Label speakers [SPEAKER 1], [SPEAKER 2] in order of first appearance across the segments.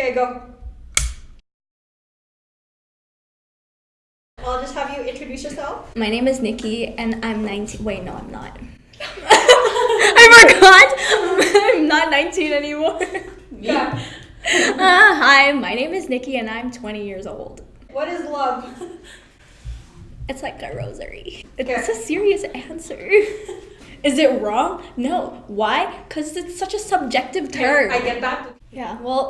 [SPEAKER 1] Okay, go. I'll just have you introduce yourself.
[SPEAKER 2] My name is Nickie, and I'm 19. Wait, no, I'm not. I forgot. I'm not 19 anymore.
[SPEAKER 1] Yeah.
[SPEAKER 2] Hi, my name is Nickie, and I'm 20 years old.
[SPEAKER 1] What is love?
[SPEAKER 2] It's like a rosary.
[SPEAKER 1] Okay.
[SPEAKER 2] It's a serious answer. Is it wrong? No. Why? Because it's such a subjective term.
[SPEAKER 1] I get that.
[SPEAKER 2] Yeah, well,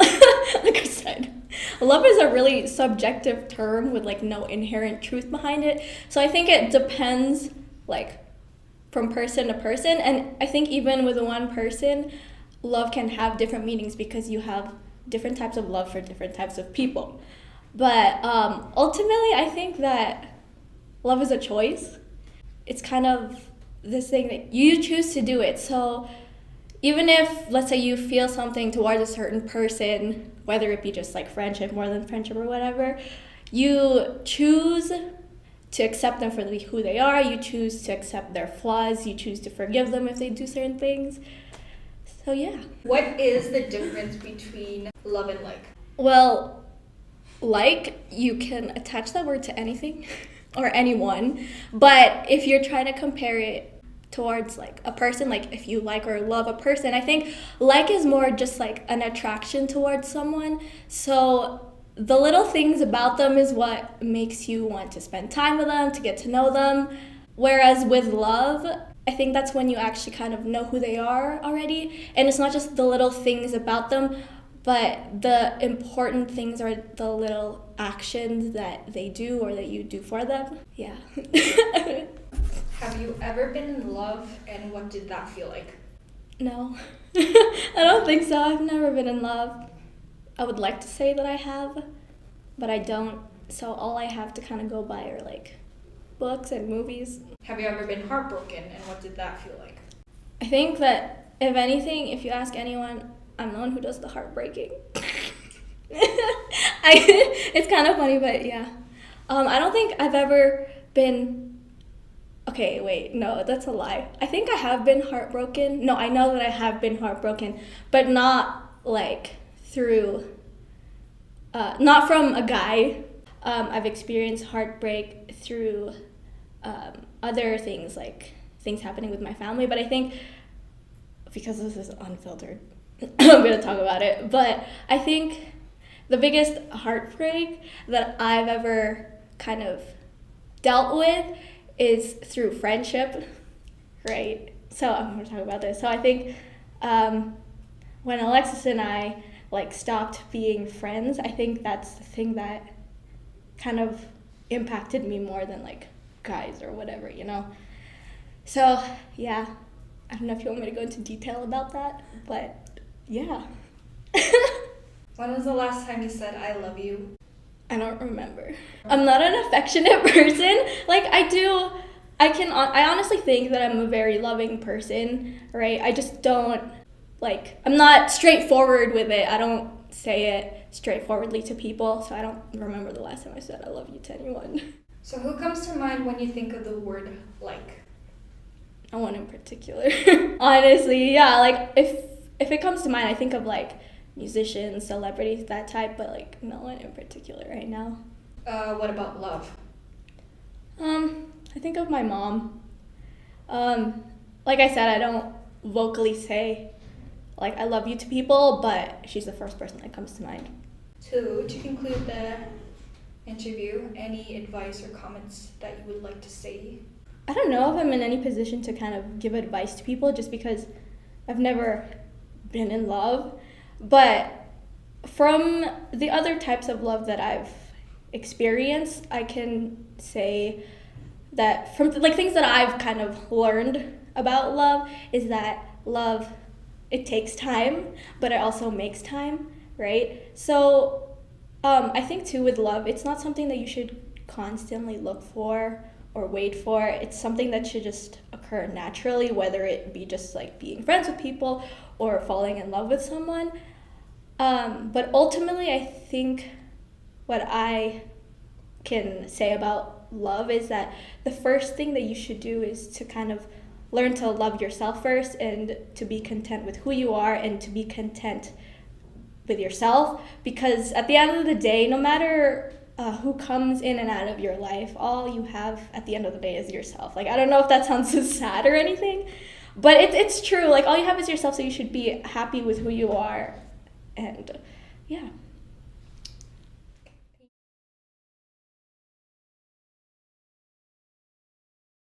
[SPEAKER 2] like I said, love is a really subjective term with like no inherent truth behind it. So I think it depends like from person to person. And I think even with one person, love can have different meanings because you have different types of love for different types of people. But ultimately, I think that love is a choice. It's kind of this thing that you choose to do it. So even if, let's say, you feel something towards a certain person, whether it be just like friendship, more than friendship or whatever, you choose to accept them for who they are. You choose to accept their flaws. You choose to forgive them if they do certain things. So yeah.
[SPEAKER 1] What is the difference between love and like?
[SPEAKER 2] Well, like, you can attach that word to anything or anyone, but if you're trying to compare it towards like a person, like if you like or love a person, I think like is more just like an attraction towards someone. So the little things about them is what makes you want to spend time with them, to get to know them. Whereas with love, I think that's when you actually kind of know who they are already. And it's not just the little things about them, but the important things are the little actions that they do or that you do for them. Yeah.
[SPEAKER 1] Have you ever been in love, and what did that feel like?
[SPEAKER 2] No. I don't think so. I've never been in love. I would like to say that I have, but I don't. So all I have to kind of go by are like books and movies.
[SPEAKER 1] Have you ever been heartbroken, and what did that feel like?
[SPEAKER 2] I think that if anything, if you ask anyone, I'm the one who does the heartbreaking. It's kind of funny, but yeah. I don't think I've ever been. Okay, wait, no, that's a lie. I think I have been heartbroken. No, I know that I have been heartbroken, but not like through, not from a guy. I've experienced heartbreak through other things, like things happening with my family, but I think because this is unfiltered, I'm going to talk about it, but I think the biggest heartbreak that I've ever kind of dealt with is through friendship, right? So I'm going to talk about this. So I think when Alexis and I like stopped being friends, I think that's the thing that kind of impacted me more than like guys or whatever, you know? So yeah, I don't know if you want me to go into detail about that, but yeah.
[SPEAKER 1] When was the last time you said I love you?
[SPEAKER 2] I don't remember. I'm not an affectionate person. Like I honestly think that I'm a very loving person, right? I just don't, like, I'm not straightforward with it. I don't say it straightforwardly to people, so I don't remember the last time I said I love you to anyone.
[SPEAKER 1] So who comes to mind when you think of the word like?
[SPEAKER 2] No one in particular. Honestly, yeah, like if it comes to mind, I think of like musicians, celebrities, that type, but like no one in particular right now.
[SPEAKER 1] What about love?
[SPEAKER 2] I think of my mom. Like I said, I don't vocally say like I love you to people, but she's the first person that comes to mind.
[SPEAKER 1] So to conclude the interview, any advice or comments that you would like to say?
[SPEAKER 2] I don't know if I'm in any position to kind of give advice to people just because I've never been in love. But from the other types of love that I've experienced, I can say that from like things that I've kind of learned about love is that love, it takes time, but it also makes time, right? So I think too with love, it's not something that you should constantly look for or wait for. It's something that should just occur naturally, whether it be just like being friends with people or falling in love with someone. But ultimately, I think what I can say about love is that the first thing that you should do is to kind of learn to love yourself first and to be content with who you are and to be content with yourself, because at the end of the day, no matter who comes in and out of your life, all you have at the end of the day is yourself. Like, I don't know if that sounds so sad or anything, but it's true. Like, all you have is yourself, so you should be happy with who you are. And yeah.